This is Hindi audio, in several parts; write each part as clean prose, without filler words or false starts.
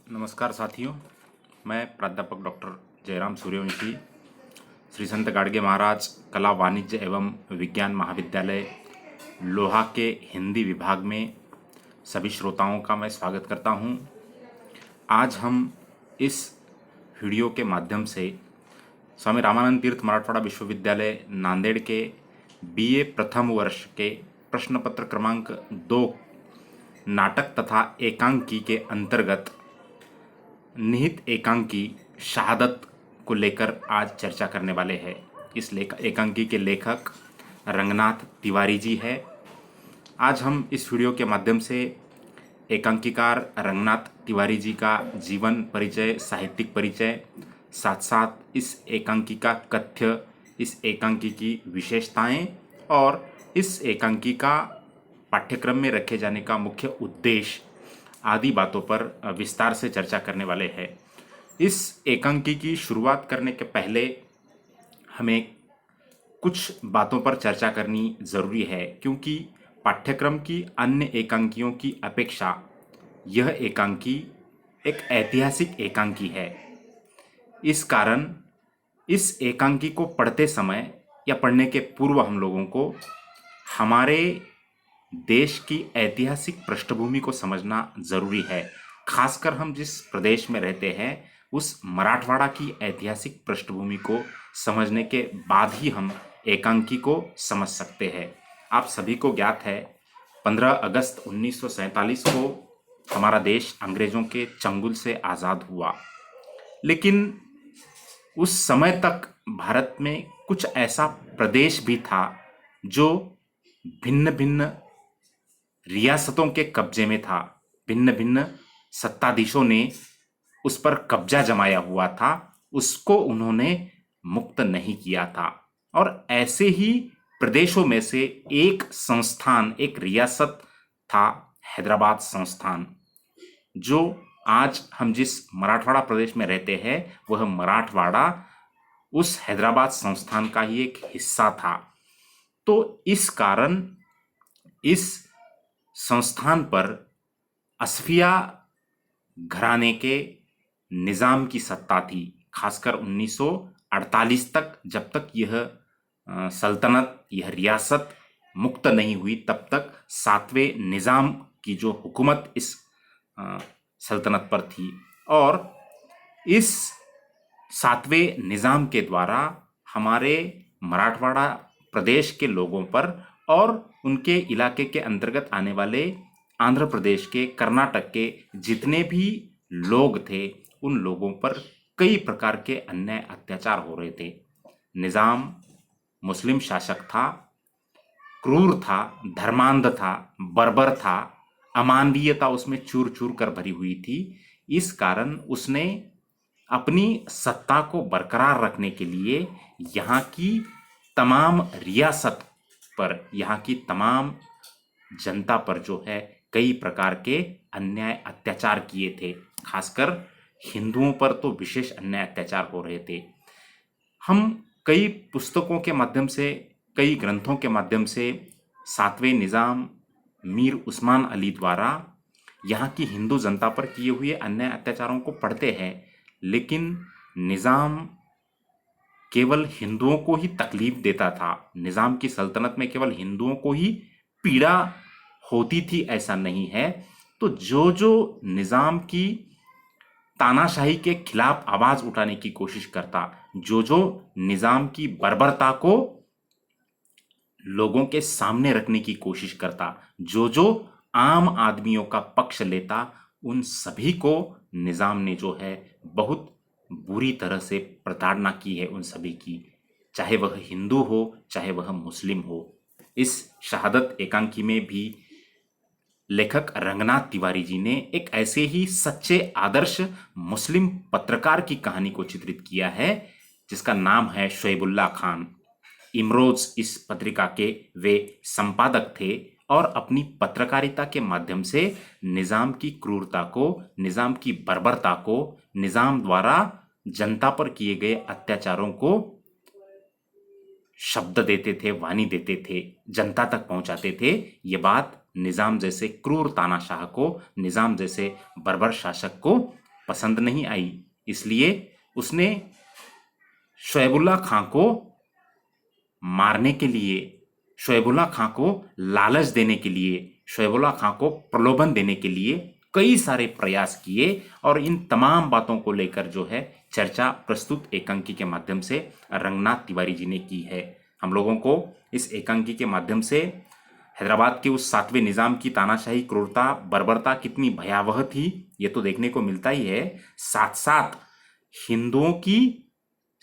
नमस्कार साथियों, मैं प्राध्यापक डॉक्टर जयराम सूर्यवंशी, श्री संत गाडगे महाराज कला वाणिज्य एवं विज्ञान महाविद्यालय लोहा के हिंदी विभाग में सभी श्रोताओं का मैं स्वागत करता हूं। आज हम इस वीडियो के माध्यम से स्वामी रामानंद तीर्थ मराठवाड़ा विश्वविद्यालय नांदेड़ के बीए प्रथम वर्ष के प्रश्न पत्र क्रमांक 2 नाटक तथा एकांकी के अंतर्गत निहित एकांकी शहादत को लेकर आज चर्चा करने वाले हैं। इस एकांकी के लेखक रंगनाथ तिवारी जी है। आज हम इस वीडियो के माध्यम से एकांकीकार रंगनाथ तिवारी जी का जीवन परिचय, साहित्यिक परिचय, साथ साथ इस एकांकी का कथ्य, इस एकांकी की विशेषताएं और इस एकांकी का पाठ्यक्रम में रखे जाने का मुख्य उद्देश्य आदि बातों पर विस्तार से चर्चा करने वाले हैं। इस एकांकी की शुरुआत करने के पहले हमें कुछ बातों पर चर्चा करनी ज़रूरी है, क्योंकि पाठ्यक्रम की अन्य एकांकियों की अपेक्षा यह एकांकी एक ऐतिहासिक एकांकी है। इस कारण इस एकांकी को पढ़ते समय या पढ़ने के पूर्व हम लोगों को हमारे देश की ऐतिहासिक पृष्ठभूमि को समझना ज़रूरी है। खासकर हम जिस प्रदेश में रहते हैं उस मराठवाड़ा की ऐतिहासिक पृष्ठभूमि को समझने के बाद ही हम एकांकी को समझ सकते हैं। आप सभी को ज्ञात है 15 अगस्त 1947 को हमारा देश अंग्रेज़ों के चंगुल से आज़ाद हुआ, लेकिन उस समय तक भारत में कुछ ऐसा प्रदेश भी था जो भिन्न भिन्न रियासतों के कब्जे में था। भिन्न भिन्न सत्ताधीशों ने उस पर कब्जा जमाया हुआ था, उसको उन्होंने मुक्त नहीं किया था। और ऐसे ही प्रदेशों में से एक संस्थान, एक रियासत था हैदराबाद संस्थान, जो आज हम जिस मराठवाड़ा प्रदेश में रहते हैं वह मराठवाड़ा उस हैदराबाद संस्थान का ही एक हिस्सा था। तो इस कारण इस संस्थान पर असफिया घराने के निज़ाम की सत्ता थी। खासकर 1948 तक, जब तक यह सल्तनत, यह रियासत मुक्त नहीं हुई, तब तक सातवें निज़ाम की जो हुकूमत इस सल्तनत पर थी। और इस सातवें निज़ाम के द्वारा हमारे मराठवाड़ा प्रदेश के लोगों पर और उनके इलाके के अंतर्गत आने वाले आंध्र प्रदेश के, कर्नाटक के जितने भी लोग थे उन लोगों पर कई प्रकार के अन्याय अत्याचार हो रहे थे। निज़ाम मुस्लिम शासक था, क्रूर था, धर्मांध था, बर्बर था, अमानवीयता उसमें चूर चूर कर भरी हुई थी। इस कारण उसने अपनी सत्ता को बरकरार रखने के लिए यहाँ की तमाम रियासत पर, यहाँ की तमाम जनता पर जो है कई प्रकार के अन्याय अत्याचार किए थे। खासकर हिंदुओं पर तो विशेष अन्याय अत्याचार हो रहे थे। हम कई पुस्तकों के माध्यम से, कई ग्रंथों के माध्यम से सातवें निज़ाम मीर उस्मान अली द्वारा यहाँ की हिंदू जनता पर किए हुए अन्याय अत्याचारों को पढ़ते हैं, लेकिन निज़ाम केवल हिंदुओं को ही तकलीफ देता था। निज़ाम की सल्तनत में केवल हिंदुओं को ही पीड़ा होती थी, ऐसा नहीं है। तो जो जो निज़ाम की तानाशाही के खिलाफ आवाज़ उठाने की कोशिश करता, जो जो निज़ाम की बर्बरता को लोगों के सामने रखने की कोशिश करता, जो जो आम आदमियों का पक्ष लेता, उन सभी को निज़ाम ने जो है बहुत बुरी तरह से प्रताड़ना की है उन सभी की, चाहे वह हिंदू हो चाहे वह मुस्लिम हो। इस शहादत एकांकी में भी लेखक रंगनाथ तिवारी जी ने एक ऐसे ही सच्चे आदर्श मुस्लिम पत्रकार की कहानी को चित्रित किया है, जिसका नाम है शोएबुल्ला खान। इमरोज इस पत्रिका के वे संपादक थे और अपनी पत्रकारिता के माध्यम से निज़ाम की क्रूरता को, निज़ाम की बर्बरता को, निज़ाम द्वारा जनता पर किए गए अत्याचारों को शब्द देते थे, वाणी देते थे, जनता तक पहुंचाते थे। ये बात निज़ाम जैसे क्रूर तानाशाह को, निज़ाम जैसे बर्बर शासक को पसंद नहीं आई, इसलिए उसने शोएबुल्ला खां को मारने के लिए, शोएबुल्ला खां को लालच देने के लिए, शोएबुल्ला खां को प्रलोभन देने के लिए कई सारे प्रयास किए। और इन तमाम बातों को लेकर जो है चर्चा प्रस्तुत एकांकी के माध्यम से रंगनाथ तिवारी जी ने की है। हम लोगों को इस एकांकी के माध्यम से हैदराबाद के उस 7वें निज़ाम की तानाशाही, क्रूरता, बर्बरता कितनी भयावह थी ये तो देखने को मिलता ही है। साथ साथ हिंदुओं की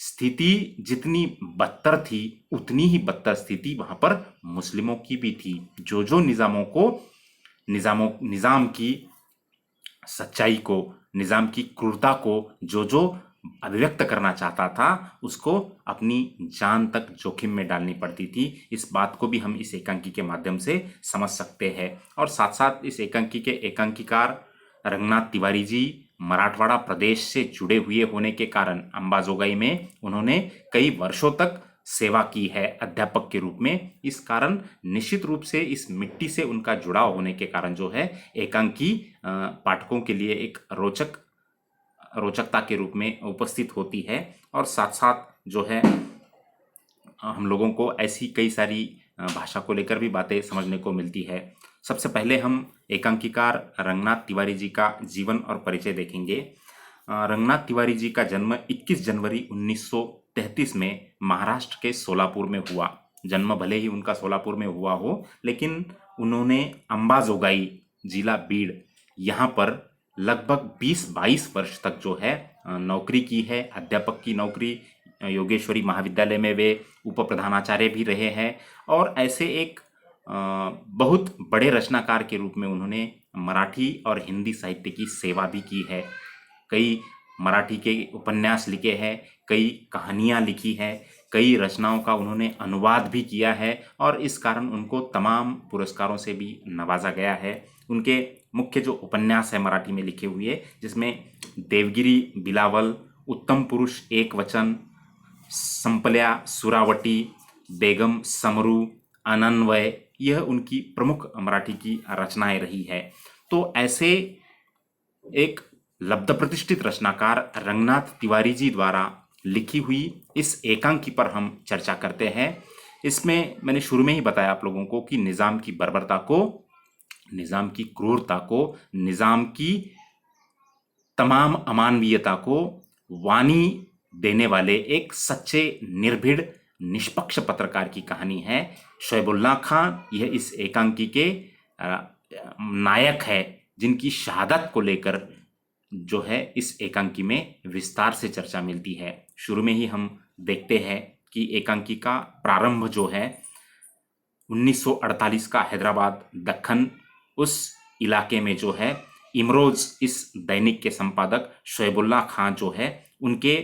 स्थिति जितनी बदतर थी उतनी ही बदतर स्थिति वहां पर मुस्लिमों की भी थी। जो जो निज़ाम की सच्चाई को, निज़ाम की क्रूरता को जो जो अभिव्यक्त करना चाहता था उसको अपनी जान तक जोखिम में डालनी पड़ती थी। इस बात को भी हम इस एकांकी के माध्यम से समझ सकते हैं। और साथ साथ इस एकांकी के एकांकीकार रंगनाथ तिवारी जी मराठवाड़ा प्रदेश से जुड़े हुए होने के कारण अंबाजोगाई में उन्होंने कई वर्षों तक सेवा की है अध्यापक के रूप में। इस कारण निश्चित रूप से इस मिट्टी से उनका जुड़ाव होने के कारण जो है एकांकी पाठकों के लिए एक रोचकता के रूप में उपस्थित होती है। और साथ साथ जो है हम लोगों को ऐसी कई सारी भाषा को लेकर भी बातें समझने को मिलती है। सबसे पहले हम एकांकीकार रंगनाथ तिवारी जी का जीवन और परिचय देखेंगे। रंगनाथ तिवारी जी का जन्म 21 जनवरी 1933 में महाराष्ट्र के सोलापुर में हुआ। जन्म भले ही उनका सोलापुर में हुआ हो, लेकिन उन्होंने अंबाजोगाई, जिला बीड़, यहाँ पर लगभग 20-22 वर्ष तक जो है नौकरी की है, अध्यापक की नौकरी। योगेश्वरी महाविद्यालय में वे उप प्रधानाचार्य भी रहे हैं। और ऐसे एक बहुत बड़े रचनाकार के रूप में उन्होंने मराठी और हिंदी साहित्य की सेवा भी की है। कई मराठी के उपन्यास लिखे हैं, कई कहानियाँ लिखी हैं, कई रचनाओं का उन्होंने अनुवाद भी किया है और इस कारण उनको तमाम पुरस्कारों से भी नवाजा गया है। उनके मुख्य जो उपन्यास है मराठी में लिखे हुए, जिसमें देवगिरी बिलावल, उत्तम पुरुष एक वचन, संपल्या सुरावटी, बेगम समरू, अनन्वय, यह उनकी प्रमुख मराठी की रचनाएं रही है। तो ऐसे एक लब्ध प्रतिष्ठित रचनाकार रंगनाथ तिवारी जी द्वारा लिखी हुई इस एकांकी पर हम चर्चा करते हैं। इसमें मैंने शुरू में ही बताया आप लोगों को कि निज़ाम की बर्बरता को, निज़ाम की क्रूरता को, निज़ाम की तमाम अमानवीयता को वानी देने वाले एक सच्चे, निर्भीड़, निष्पक्ष पत्रकार की कहानी है। शोएबुल्ला खां यह इस एकांकी के नायक है, जिनकी शहादत को लेकर जो है इस एकांकी में विस्तार से चर्चा मिलती है। शुरू में ही हम देखते हैं कि एकांकी का प्रारंभ जो है 1948 का हैदराबाद दक्खन, उस इलाके में जो है इमरोज इस दैनिक के संपादक शोएबुल्ला खां जो है उनके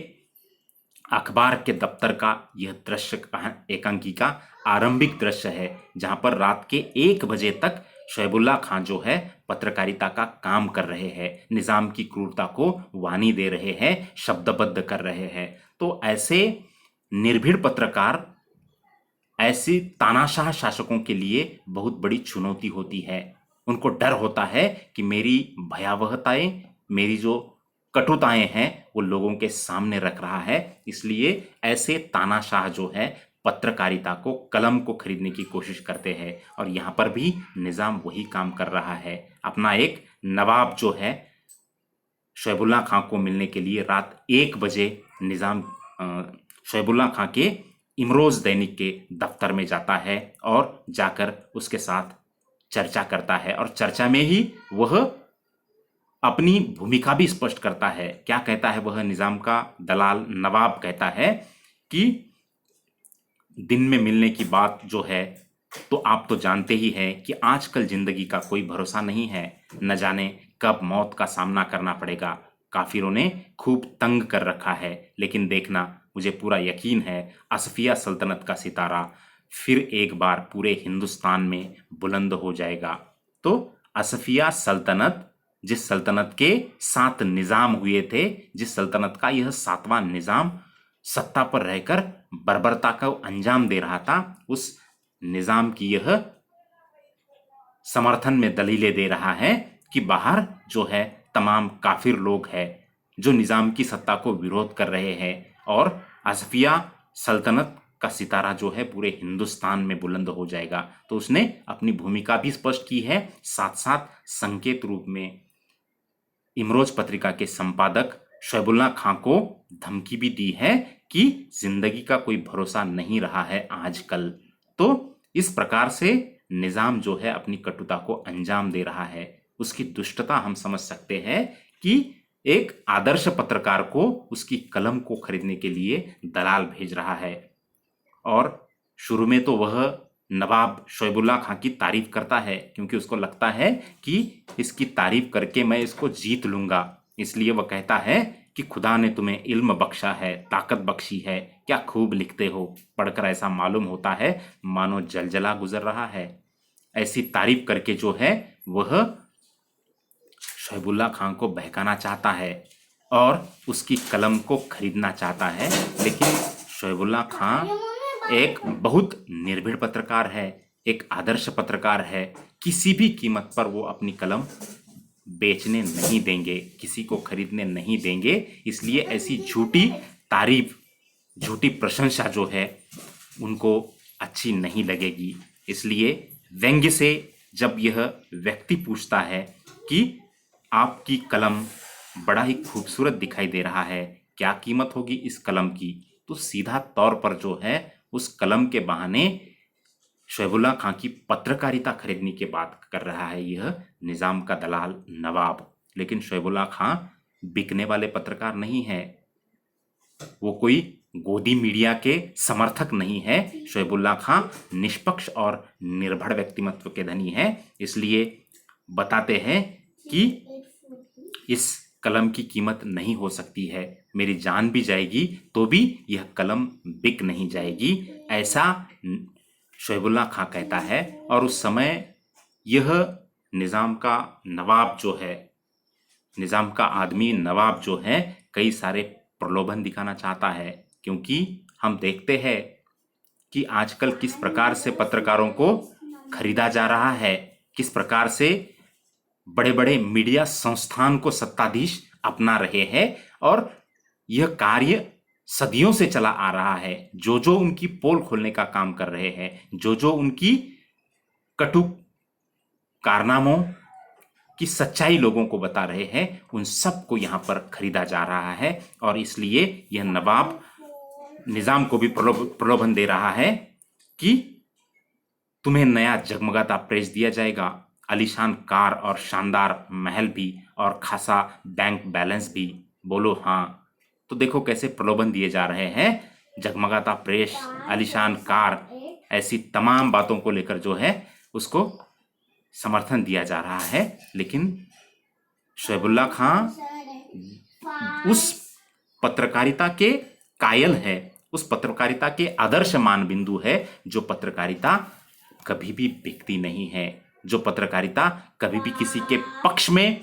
अखबार के दफ्तर का यह दृश्य एकांकी का आरंभिक दृश्य है, जहां पर रात के 1 बजे तक शोएबुल्ला खां जो है पत्रकारिता का काम कर रहे हैं, निज़ाम की क्रूरता को वानी दे रहे हैं, शब्दबद्ध कर रहे हैं। तो ऐसे निर्भीड़ पत्रकार, ऐसी तानाशाह शासकों के लिए बहुत बड़ी चुनौती होती है। उनको डर होता है कि मेरी भयावहताएं, मेरी जो कटुताएं हैं वो लोगों के सामने रख रहा है। इसलिए ऐसे तानाशाह जो है पत्रकारिता को, कलम को खरीदने की कोशिश करते हैं। और यहाँ पर भी निज़ाम वही काम कर रहा है। अपना एक नवाब जो है शोएबुल्ला खां को मिलने के लिए रात 1 बजे निज़ाम शोएबुल्ला खां के इमरोज दैनिक के दफ्तर में जाता है और जाकर उसके साथ चर्चा करता है। और चर्चा में ही वह अपनी भूमिका भी स्पष्ट करता है। क्या कहता है वह निज़ाम का दलाल नवाब? कहता है कि दिन में मिलने की बात जो है तो आप तो जानते ही हैं कि आजकल जिंदगी का कोई भरोसा नहीं है, न जाने कब मौत का सामना करना पड़ेगा। काफिरों ने खूब तंग कर रखा है, लेकिन देखना, मुझे पूरा यकीन है असफिया सल्तनत का सितारा फिर एक बार पूरे हिंदुस्तान में बुलंद हो जाएगा। तो असफिया सल्तनत, जिस सल्तनत के 7 निज़ाम हुए थे, जिस सल्तनत का यह 7वां निज़ाम सत्ता पर रहकर बर्बरता को अंजाम दे रहा था, उस निज़ाम की यह समर्थन में दलीलें दे रहा है कि बाहर जो है तमाम काफिर लोग हैं, जो निज़ाम की सत्ता को विरोध कर रहे हैं, और असफिया सल्तनत का सितारा जो है पूरे हिंदुस्तान में बुलंद हो जाएगा। तो उसने अपनी भूमिका भी स्पष्ट की है, साथ साथ संकेत रूप में इमरोज पत्रिका के संपादक शोएबुल्लाह खां को धमकी भी दी है कि जिंदगी का कोई भरोसा नहीं रहा है आजकल। तो इस प्रकार से निजाम जो है अपनी कटुता को अंजाम दे रहा है। उसकी दुष्टता हम समझ सकते हैं कि एक आदर्श पत्रकार को उसकी कलम को खरीदने के लिए दलाल भेज रहा है, और शुरू में तो वह नवाब शोएबुल्लाह खां की तारीफ करता है, क्योंकि उसको लगता है कि इसकी तारीफ करके मैं इसको जीत लूंगा। इसलिए वह कहता है कि खुदा ने तुम्हें इल्म बख्शा है, ताकत बख्शी है, क्या खूब लिखते हो। पढ़कर ऐसा मालूम होता है मानो जलजला गुजर रहा है। ऐसी तारीफ करके जो है वह शोएबुल्लाह खां को बहकाना चाहता है और उसकी कलम को खरीदना चाहता है। लेकिन शोएबुल्लाह खां एक बहुत निर्भीक पत्रकार है, एक आदर्श पत्रकार है। किसी भी कीमत पर वो अपनी कलम बेचने नहीं देंगे, किसी को खरीदने नहीं देंगे। इसलिए ऐसी झूठी तारीफ, झूठी प्रशंसा जो है उनको अच्छी नहीं लगेगी। इसलिए व्यंग्य से जब यह व्यक्ति पूछता है कि आपकी कलम बड़ा ही खूबसूरत दिखाई दे रहा है, क्या कीमत होगी इस कलम की, तो सीधा तौर पर जो है उस कलम के बहाने शोएबुल्लाह खां की पत्रकारिता खरीदने की बात कर रहा है यह निज़ाम का दलाल नवाब। लेकिन शोएबुल्लाह खां बिकने वाले पत्रकार नहीं है, वो कोई गोदी मीडिया के समर्थक नहीं है। शोएबुल्लाह खां निष्पक्ष और निर्भर व्यक्तिमत्व के धनी है। इसलिए बताते हैं कि इस कलम की कीमत नहीं हो सकती है, मेरी जान भी जाएगी तो भी यह कलम बिक नहीं जाएगी, ऐसा शोएबुल्लाह खां कहता है। और उस समय यह निज़ाम का नवाब जो है, निज़ाम का आदमी नवाब जो है कई सारे प्रलोभन दिखाना चाहता है, क्योंकि हम देखते हैं कि आजकल किस प्रकार से पत्रकारों को खरीदा जा रहा है, किस प्रकार से बड़े बड़े मीडिया संस्थान को सत्ताधीश अपना रहे हैं, और यह कार्य सदियों से चला आ रहा है। जो जो उनकी पोल खोलने का काम कर रहे हैं, जो जो उनकी कटु कारनामों की सच्चाई लोगों को बता रहे हैं, उन सबको यहाँ पर खरीदा जा रहा है। और इसलिए यह नवाब निज़ाम को भी प्रलोभन दे रहा है कि तुम्हें नया जगमगाता प्रेस दिया जाएगा, आलीशान कार और शानदार महल भी, और खासा बैंक बैलेंस भी। बोलो हाँ। तो देखो कैसे प्रलोभन दिए जा रहे हैं, जगमगाता प्रेस, आलीशान कार, ऐसी तमाम बातों को लेकर जो है उसको समर्थन दिया जा रहा है। लेकिन शोएबुल्लाह खां उस पत्रकारिता के कायल है, उस पत्रकारिता के आदर्श मानबिंदु है, जो पत्रकारिता कभी भी बिकती नहीं है, जो पत्रकारिता कभी भी किसी के पक्ष में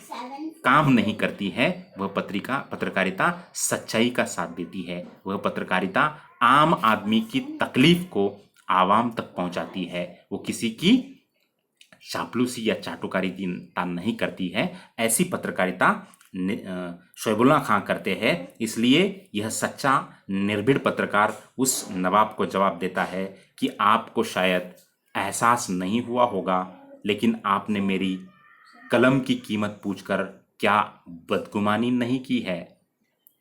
काम नहीं करती है। वह पत्रकारिता सच्चाई का साथ देती है, वह पत्रकारिता आम आदमी की तकलीफ को आवाम तक पहुंचाती है, वो किसी की चापलूसी या चाटुकारिता नहीं करती है। ऐसी पत्रकारिता शोएबुल्लाह खां करते हैं। इसलिए यह सच्चा निर्भीक पत्रकार उस नवाब को जवाब देता है कि आपको शायद एहसास नहीं हुआ होगा, लेकिन आपने मेरी कलम की कीमत पूछकर क्या बदगुमानी नहीं की है।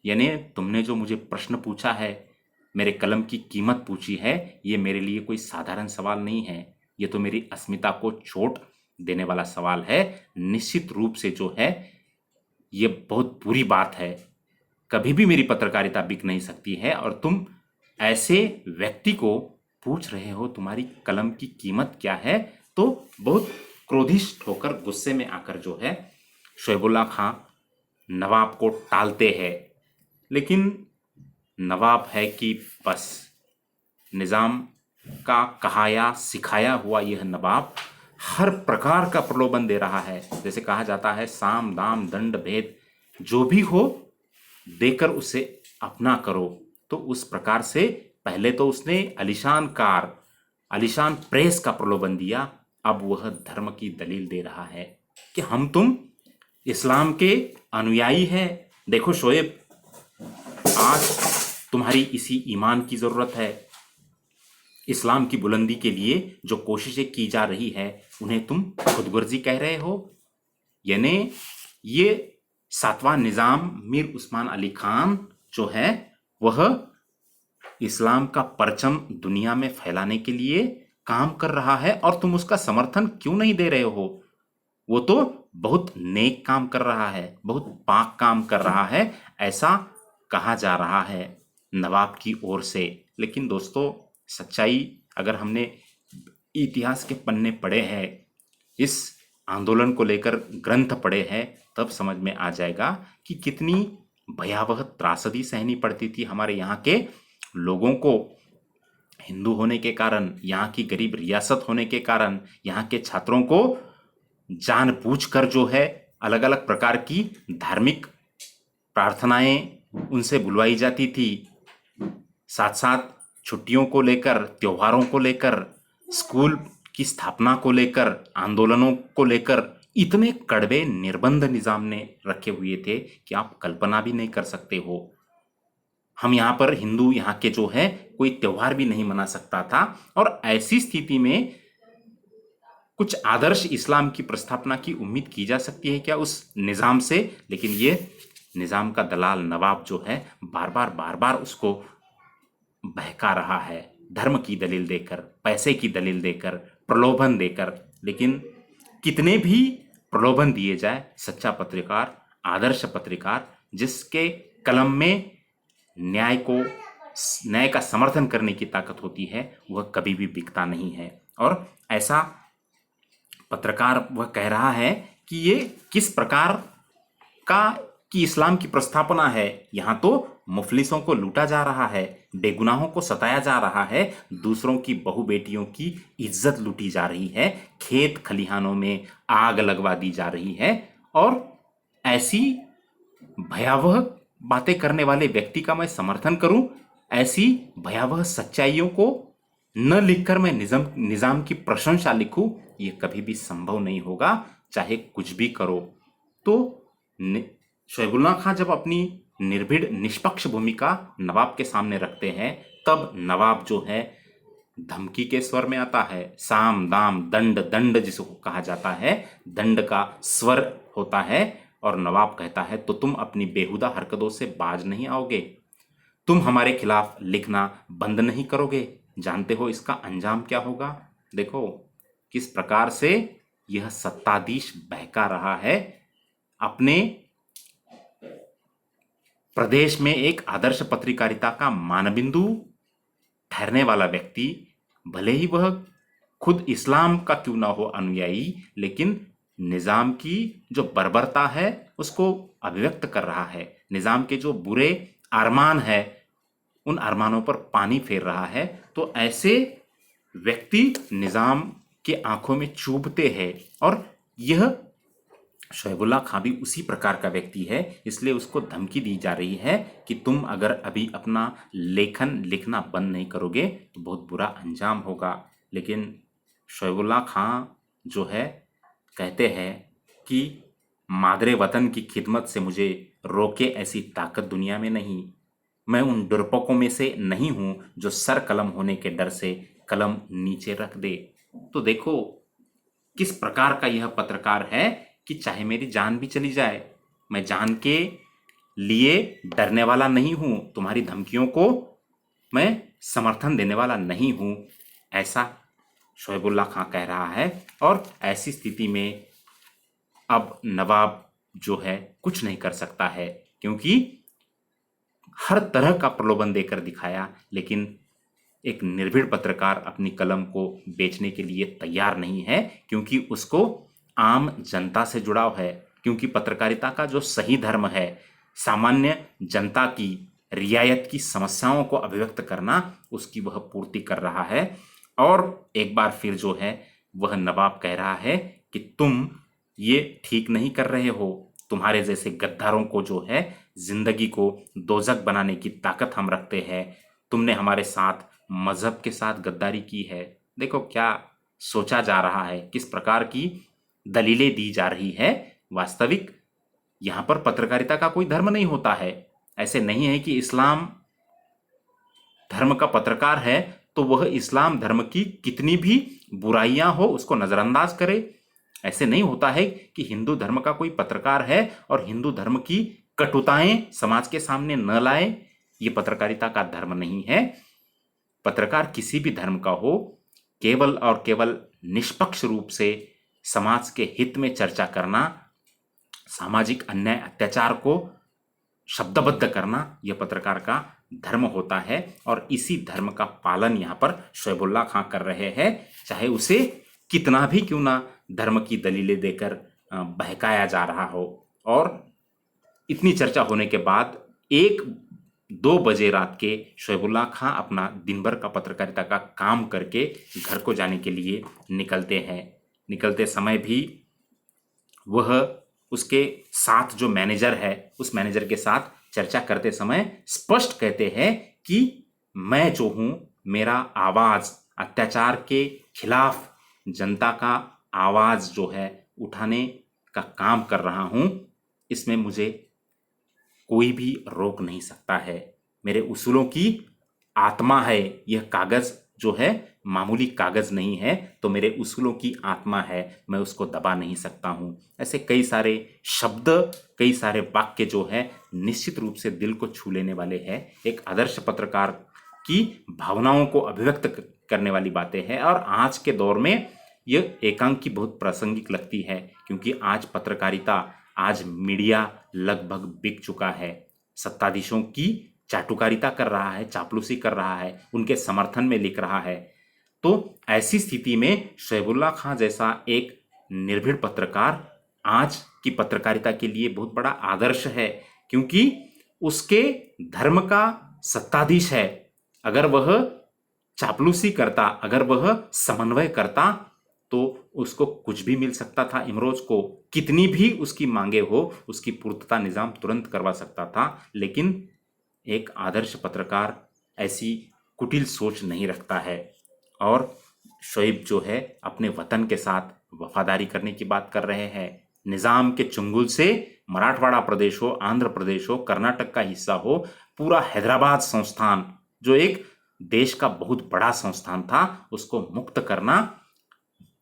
यानी तुमने जो मुझे प्रश्न पूछा है, मेरे कलम की कीमत पूछी है, ये मेरे लिए कोई साधारण सवाल नहीं है, ये तो मेरी अस्मिता को चोट देने वाला सवाल है। निश्चित रूप से जो है ये बहुत बुरी बात है, कभी भी मेरी पत्रकारिता बिक नहीं सकती है। और तुम ऐसे व्यक्ति को पूछ रहे हो तुम्हारी कलम की कीमत क्या है। तो बहुत क्रोधिष्ठ होकर, गुस्से में आकर जो है शोएबुल्लाह खां नवाब को टालते हैं। लेकिन नवाब है कि बस निज़ाम का कहाया सिखाया हुआ यह नवाब हर प्रकार का प्रलोभन दे रहा है। जैसे कहा जाता है साम दाम दंड भेद जो भी हो देकर उसे अपना करो। तो उस प्रकार से पहले तो उसने आलीशान कार, आलीशान प्रेस का प्रलोभन दिया, अब वह धर्म की दलील दे रहा है कि हम तुम इस्लाम के अनुयायी हैं, देखो शोएब, आज तुम्हारी इसी ईमान की ज़रूरत है। इस्लाम की बुलंदी के लिए जो कोशिशें की जा रही है उन्हें तुम खुदगर्जी कह रहे हो। यानी ये सातवां निज़ाम मीर उस्मान अली खान जो है वह इस्लाम का परचम दुनिया में फैलाने के लिए काम कर रहा है और तुम उसका समर्थन क्यों नहीं दे रहे हो? वो तो बहुत नेक काम कर रहा है, बहुत पाक काम कर रहा है, ऐसा कहा जा रहा है नवाब की ओर से। लेकिन दोस्तों, सच्चाई अगर हमने इतिहास के पन्ने पढ़े हैं, इस आंदोलन को लेकर ग्रंथ पढ़े हैं, तब समझ में आ जाएगा कि कितनी भयावह त्रासदी सहनी पड़ती थी हमारे यहाँ के लोगों को। हिंदू होने के कारण, यहाँ की गरीब रियासत होने के कारण, यहाँ के छात्रों को जानबूझकर जो है अलग अलग प्रकार की धार्मिक प्रार्थनाएं उनसे बुलवाई जाती थी। साथ साथ छुट्टियों को लेकर, त्योहारों को लेकर, स्कूल की स्थापना को लेकर, आंदोलनों को लेकर इतने कड़वे निर्बंध निजाम ने रखे हुए थे कि आप कल्पना भी नहीं कर सकते हो। हम यहाँ पर हिंदू, यहाँ के जो है कोई त्योहार भी नहीं मना सकता था। और ऐसी स्थिति में कुछ आदर्श इस्लाम की प्रस्थापना की उम्मीद की जा सकती है क्या उस निज़ाम से? लेकिन ये निज़ाम का दलाल नवाब जो है बार बार उसको बहका रहा है, धर्म की दलील देकर, पैसे की दलील देकर, प्रलोभन देकर। लेकिन कितने भी प्रलोभन दिए जाए, सच्चा पत्रकार, आदर्श पत्रकार, जिसके कलम में न्याय का समर्थन करने की ताकत होती है, वह कभी भी बिकता नहीं है। और ऐसा पत्रकार वह कह रहा है कि ये किस प्रकार का कि इस्लाम की प्रस्थापना है। यहाँ तो मुफलिसों को लूटा जा रहा है, बेगुनाहों को सताया जा रहा है, दूसरों की बहू बेटियों की इज्जत लूटी जा रही है, खेत खलिहानों में आग लगवा दी जा रही है। और ऐसी भयावह बातें करने वाले व्यक्ति का मैं समर्थन करूं, ऐसी भयावह सच्चाइयों को न लिखकर मैं निजाम की प्रशंसा लिखूं, ये कभी भी संभव नहीं होगा, चाहे कुछ भी करो। तो शोएबुल्लाह खां जब अपनी निर्भीड निष्पक्ष भूमिका नवाब के सामने रखते हैं, तब नवाब जो है धमकी के स्वर में आता है। साम दाम दंड, दंड जिसको कहा जाता है, दंड का स्वर होता है। और नवाब कहता है तो तुम अपनी बेहुदा हरकतों से बाज नहीं आओगे, तुम हमारे खिलाफ लिखना बंद नहीं करोगे, जानते हो इसका अंजाम क्या होगा। देखो किस प्रकार से यह सत्ताधीश बहका रहा है अपने प्रदेश में एक आदर्श पत्रकारिता का मानबिंदु ठहरने वाला व्यक्ति, भले ही वह खुद इस्लाम का क्यों ना हो अनुयायी, लेकिन निज़ाम की जो बर्बरता है उसको अभिव्यक्त कर रहा है। निज़ाम के जो बुरे अरमान है उन अरमानों पर पानी फेर रहा है। तो ऐसे व्यक्ति निज़ाम के आंखों में चुभते हैं। और यह शोएबुल्लाह खां भी उसी प्रकार का व्यक्ति है, इसलिए उसको धमकी दी जा रही है कि तुम अगर अभी अपना लेखन लिखना बंद नहीं करोगे तो बहुत बुरा अंजाम होगा। लेकिन शोएबुल्लाह खां जो है कहते हैं कि मादरे वतन की खिदमत से मुझे रोके ऐसी ताकत दुनिया में नहीं। मैं उन डरपोकों में से नहीं हूं जो सर कलम होने के डर से कलम नीचे रख दे। तो देखो किस प्रकार का यह पत्रकार है कि चाहे मेरी जान भी चली जाए, मैं जान के लिए डरने वाला नहीं हूं, तुम्हारी धमकियों को मैं समर्थन देने वाला नहीं हूं, ऐसा शोएबुल्लाह खां कह रहा है। और ऐसी स्थिति में अब नवाब जो है कुछ नहीं कर सकता है, क्योंकि हर तरह का प्रलोभन देकर दिखाया, लेकिन एक निर्भीड पत्रकार अपनी कलम को बेचने के लिए तैयार नहीं है, क्योंकि उसको आम जनता से जुड़ाव है। क्योंकि पत्रकारिता का जो सही धर्म है, सामान्य जनता की, रियायत की समस्याओं को अभिव्यक्त करना, उसकी वह पूर्ति कर रहा है। और एक बार फिर जो है वह नवाब कह रहा है कि तुम ये ठीक नहीं कर रहे हो, तुम्हारे जैसे गद्दारों को जो है जिंदगी को दोजक बनाने की ताकत हम रखते हैं, तुमने हमारे साथ मजहब के साथ गद्दारी की है। देखो क्या सोचा जा रहा है, किस प्रकार की दलीलें दी जा रही है। वास्तविक यहाँ पर पत्रकारिता का कोई धर्म नहीं होता है। ऐसे नहीं है कि इस्लाम धर्म का पत्रकार है तो वह इस्लाम धर्म की कितनी भी बुराइयां हो उसको नजरअंदाज करे। ऐसे नहीं होता है कि हिंदू धर्म का कोई पत्रकार है और हिंदू धर्म की कटुताएं समाज के सामने न लाए। ये पत्रकारिता का धर्म नहीं है। पत्रकार किसी भी धर्म का हो, केवल और केवल निष्पक्ष रूप से समाज के हित में चर्चा करना, सामाजिक अन्याय अत्याचार को शब्दबद्ध करना, यह पत्रकार का धर्म होता है। और इसी धर्म का पालन यहाँ पर शोएबुल्लाह खां कर रहे हैं, चाहे उसे कितना भी क्यों ना धर्म की दलीलें देकर बहकाया जा रहा हो। और इतनी चर्चा होने के बाद 1-2 बजे रात के शोएबुल्लाह खां अपना दिन भर का पत्रकारिता का काम करके घर को जाने के लिए निकलते हैं। निकलते समय भी वह उसके साथ जो मैनेजर है उस मैनेजर के साथ चर्चा करते समय स्पष्ट कहते हैं कि मैं जो हूं, मेरा आवाज अत्याचार के खिलाफ जनता का आवाज जो है उठाने का काम कर रहा हूं, इसमें मुझे कोई भी रोक नहीं सकता है। मेरे उसूलों की आत्मा है यह कागज, जो है मामूली कागज नहीं है, तो मेरे उसूलों की आत्मा है, मैं उसको दबा नहीं सकता हूं। ऐसे कई सारे शब्द, कई सारे वाक्य जो है निश्चित रूप से दिल को छू लेने वाले हैं। एक आदर्श पत्रकार की भावनाओं को अभिव्यक्त करने वाली बातें हैं। और आज के दौर में यह एकांकी बहुत प्रासंगिक लगती है, क्योंकि आज पत्रकारिता, आज मीडिया लगभग बिक चुका है। सत्ताधीशों की चाटुकारिता कर रहा है, चापलूसी कर रहा है, उनके समर्थन में लिख रहा है। तो ऐसी स्थिति में शोएबुल्लाह खां जैसा एक निर्भीक पत्रकार आज की पत्रकारिता के लिए बहुत बड़ा आदर्श है, क्योंकि उसके धर्म का सत्ताधीश है। अगर वह चापलूसी करता, अगर वह समन्वय करता, तो उसको कुछ भी मिल सकता था। इमरोज को कितनी भी उसकी मांगे हो, उसकी पूर्तता निजाम तुरंत करवा सकता था। लेकिन एक आदर्श पत्रकार ऐसी कुटिल सोच नहीं रखता है। और शोएब जो है अपने वतन के साथ वफादारी करने की बात कर रहे हैं। निजाम के चुंगल से मराठवाड़ा प्रदेश हो, आंध्र प्रदेश हो, कर्नाटक का हिस्सा हो, पूरा हैदराबाद संस्थान जो एक देश का बहुत बड़ा संस्थान था, उसको मुक्त करना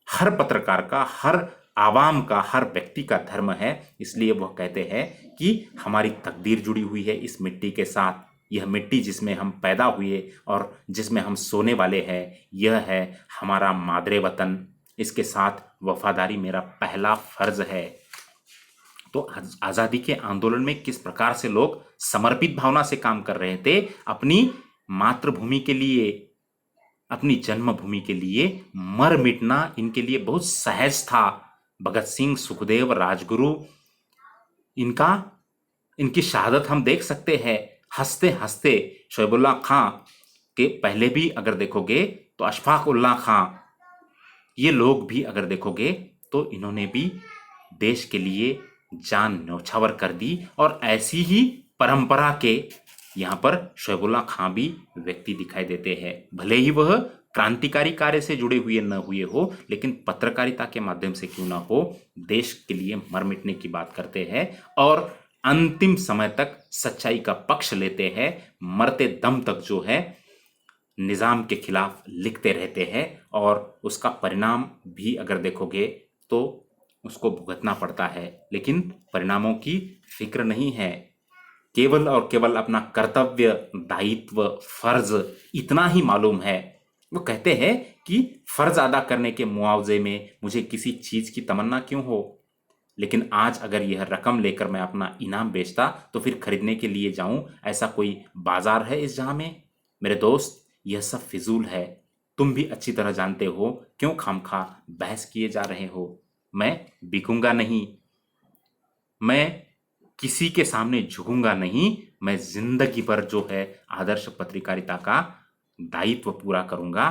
हर पत्रकार का, हर आवाम का, हर व्यक्ति का धर्म है। इसलिए वह कहते हैं कि हमारी तकदीर जुड़ी हुई है इस मिट्टी के साथ। यह मिट्टी जिसमें हम पैदा हुए और जिसमें हम सोने वाले हैं, यह है हमारा मादरे वतन। इसके साथ वफादारी मेरा पहला फर्ज है। तो आज़ादी के आंदोलन में किस प्रकार से लोग समर्पित भावना से काम कर रहे थे, अपनी मातृभूमि के लिए, अपनी जन्मभूमि के लिए मर मिटना इनके लिए बहुत सहज था। भगत सिंह, सुखदेव, राजगुरु, इनकी शहादत हम देख सकते हैं। हंसते हंसते शोएबुल्लाह खां के पहले भी अगर देखोगे तो अशफाक उल्लाह खां, ये लोग भी अगर देखोगे तो इन्होंने भी देश के लिए जान न्यौछावर कर दी। और ऐसी ही परंपरा के यहाँ पर शोएबुल्लाह खां भी व्यक्ति दिखाई देते हैं। भले ही वह क्रांतिकारी कार्य से जुड़े हुए न हुए हो, लेकिन पत्रकारिता के माध्यम से क्यों ना हो, देश के लिए मर मिटने की बात करते हैं और अंतिम समय तक सच्चाई का पक्ष लेते हैं। मरते दम तक जो है निजाम के खिलाफ लिखते रहते हैं। और उसका परिणाम भी अगर देखोगे तो उसको भुगतना पड़ता है, लेकिन परिणामों की फिक्र नहीं है। केवल और केवल अपना कर्तव्य, दायित्व, फर्ज इतना ही मालूम है। वो कहते हैं कि फर्ज अदा करने के मुआवजे में मुझे किसी चीज की तमन्ना क्यों हो, लेकिन आज अगर यह रकम लेकर मैं अपना इनाम बेचता तो फिर खरीदने के लिए जाऊं, ऐसा कोई बाजार है इस जहां में? मेरे दोस्त, यह सब फिजूल है। तुम भी अच्छी तरह जानते हो, क्यों खामखा बहस किए जा रहे हो। मैं बिकूंगा नहीं, मैं किसी के सामने झुकूंगा नहीं, मैं जिंदगी भर जो है आदर्श पत्रकारिता का दायित्व पूरा करूंगा।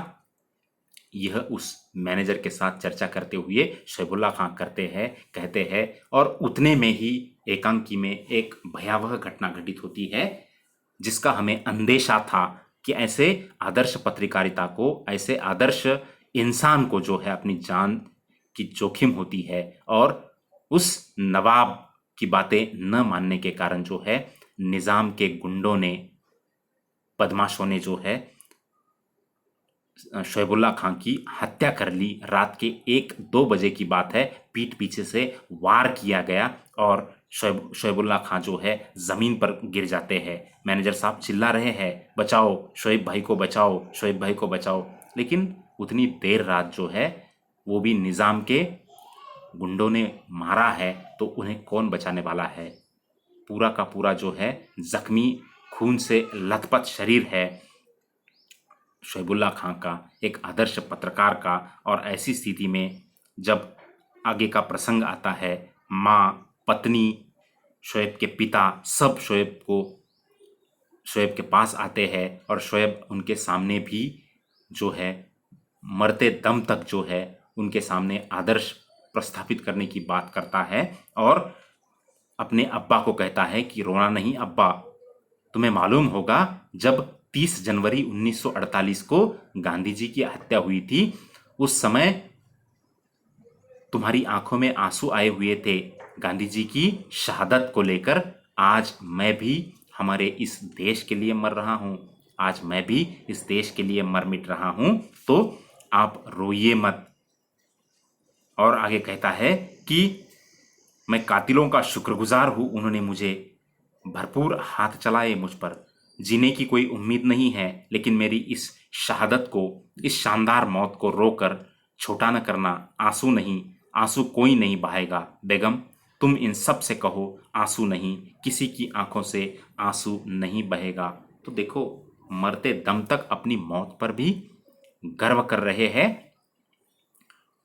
यह उस मैनेजर के साथ चर्चा करते हुए शोएबुल्लाह खां करते हैं, कहते हैं। और उतने में ही एकांकी में एक भयावह घटना घटित होती है, जिसका हमें अंदेशा था कि ऐसे आदर्श पत्रकारिता को, ऐसे आदर्श इंसान को जो है अपनी जान की जोखिम होती है। और उस नवाब की बातें न मानने के कारण जो है निज़ाम के गुंडों ने, बदमाशों ने जो है शोएबुल्लाह खां की हत्या कर ली। रात के 1-2 बजे की बात है, पीठ पीछे से वार किया गया और शोएबुल्लाह खां जो है ज़मीन पर गिर जाते हैं। मैनेजर साहब चिल्ला रहे हैं, बचाओ शोएब भाई को बचाओ, शोएब भाई को बचाओ। लेकिन उतनी देर रात जो है वो भी निज़ाम के गुंडों ने मारा है, तो उन्हें कौन बचाने वाला है। पूरा का पूरा जो है जख्मी, खून से लथपथ शरीर है शोएबुल्लाह खां का, एक आदर्श पत्रकार का। और ऐसी स्थिति में जब आगे का प्रसंग आता है, माँ, पत्नी, शोएब के पिता सब शोएब के पास आते हैं और शोएब उनके सामने भी जो है मरते दम तक जो है उनके सामने आदर्श प्रस्थापित करने की बात करता है और अपने अब्बा को कहता है कि रोना नहीं अब्बा, तुम्हें मालूम होगा जब 30 जनवरी 1948 को गांधी जी की हत्या हुई थी, उस समय तुम्हारी आंखों में आंसू आए हुए थे गांधी जी की शहादत को लेकर। आज मैं भी हमारे इस देश के लिए मर रहा हूं, आज मैं भी इस देश के लिए मर मिट रहा हूं, तो आप रोइए मत। और आगे कहता है कि मैं कातिलों का शुक्रगुजार हूं, उन्होंने मुझे भरपूर हाथ चलाए मुझ पर। जीने की कोई उम्मीद नहीं है, लेकिन मेरी इस शहादत को, इस शानदार मौत को रोकर छोटा न करना। आंसू नहीं, आंसू कोई नहीं बहाएगा। बेगम तुम इन सब से कहो आंसू नहीं, किसी की आंखों से आंसू नहीं बहेगा। तो देखो, मरते दम तक अपनी मौत पर भी गर्व कर रहे हैं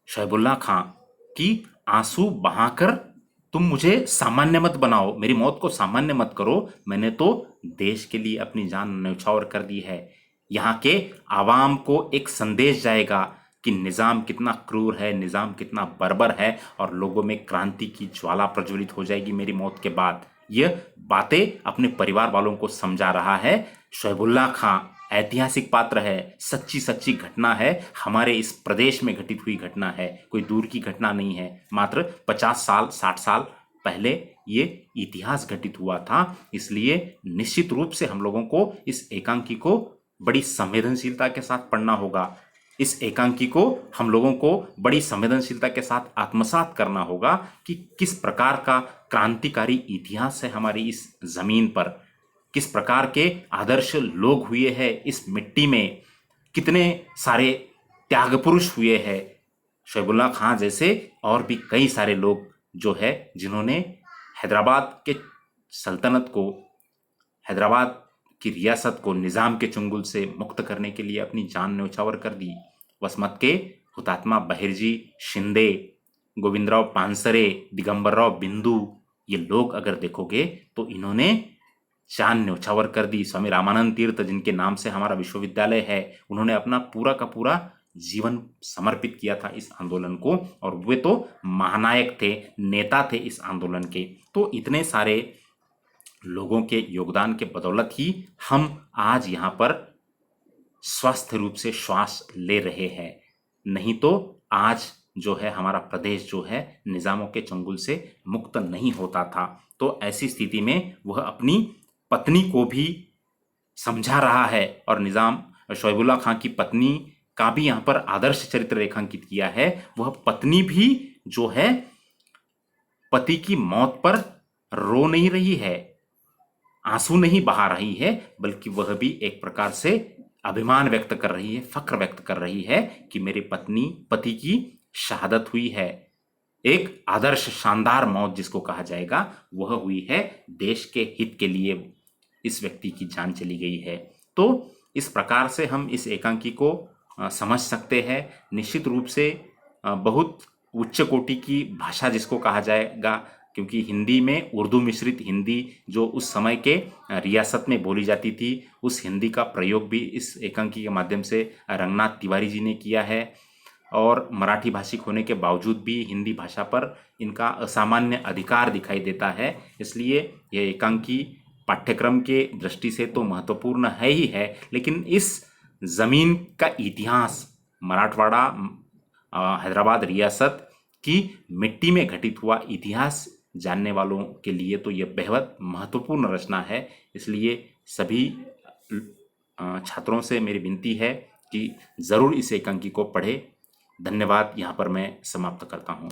शोएबुल्लाह खां कि आंसू बहाकर तुम मुझे सामान्य मत बनाओ, मेरी मौत को सामान्य मत करो। मैंने तो देश के लिए अपनी जान न्यौछावर कर दी है। यहाँ के आवाम को एक संदेश जाएगा कि निज़ाम कितना क्रूर है, निज़ाम कितना बर्बर है, और लोगों में क्रांति की ज्वाला प्रज्वलित हो जाएगी मेरी मौत के बाद। यह बातें अपने परिवार वालों को समझा रहा है शोएबुल्लाह खां। ऐतिहासिक पात्र है, सच्ची सच्ची घटना है, हमारे इस प्रदेश में घटित हुई घटना है, कोई दूर की घटना नहीं है। मात्र 50 साल 60 साल पहले ये इतिहास घटित हुआ था। इसलिए निश्चित रूप से हम लोगों को इस एकांकी को बड़ी संवेदनशीलता के साथ पढ़ना होगा। इस एकांकी को हम लोगों को बड़ी संवेदनशीलता के साथ आत्मसात करना होगा कि किस प्रकार का क्रांतिकारी इतिहास है हमारी इस जमीन पर, किस प्रकार के आदर्श लोग हुए हैं इस मिट्टी में, कितने सारे त्याग पुरुष हुए हैं। शोएबुल्लाह खां जैसे और भी कई सारे लोग जो है जिन्होंने हैदराबाद के सल्तनत को, हैदराबाद की रियासत को निज़ाम के चंगुल से मुक्त करने के लिए अपनी जान न्यौछावर कर दी। वसमत के हुतात्मा बहिर्जी शिंदे, गोविंदराव पानसरे, दिगंबरराव बिंदु, ये लोग अगर देखोगे तो इन्होंने जान न्यौछावर कर दी। स्वामी रामानंद तीर्थ, जिनके नाम से हमारा विश्वविद्यालय है, उन्होंने अपना पूरा का पूरा जीवन समर्पित किया था इस आंदोलन को, और वे तो महानायक थे, नेता थे इस आंदोलन के। तो इतने सारे लोगों के योगदान के बदौलत ही हम आज यहाँ पर स्वस्थ रूप से श्वास ले रहे हैं। नहीं तो आज जो है हमारा प्रदेश जो है निज़ामों के चंगुल से मुक्त नहीं होता था। तो ऐसी स्थिति में वह अपनी पत्नी को भी समझा रहा है, और निज़ाम शोएबुल्लाह खां की पत्नी का भी यहाँ पर आदर्श चरित्र रेखांकित किया है। वह पत्नी भी जो है पति की मौत पर रो नहीं रही है, आंसू नहीं बहा रही है, बल्कि वह भी एक प्रकार से अभिमान व्यक्त कर रही है, फक्र व्यक्त कर रही है कि मेरी पति की शहादत हुई है। एक आदर्श शानदार मौत जिसको कहा जाएगा वह हुई है, देश के हित के लिए इस व्यक्ति की जान चली गई है। तो इस प्रकार से हम इस एकांकी को समझ सकते हैं। निश्चित रूप से बहुत उच्च कोटि की भाषा जिसको कहा जाएगा, क्योंकि हिंदी में उर्दू मिश्रित हिंदी जो उस समय के रियासत में बोली जाती थी, उस हिंदी का प्रयोग भी इस एकांकी के माध्यम से रंगनाथ तिवारी जी ने किया है। और मराठी भाषिक होने के बावजूद भी हिंदी भाषा पर इनका असामान्य अधिकार दिखाई देता है। इसलिए यह एकांकी पाठ्यक्रम के दृष्टि से तो महत्वपूर्ण है ही है, लेकिन इस ज़मीन का इतिहास, मराठवाड़ा हैदराबाद रियासत की मिट्टी में घटित हुआ इतिहास जानने वालों के लिए तो यह बेहद महत्वपूर्ण रचना है। इसलिए सभी छात्रों से मेरी विनती है कि ज़रूर इस एकांकी को पढ़ें। धन्यवाद। यहाँ पर मैं समाप्त करता हूँ।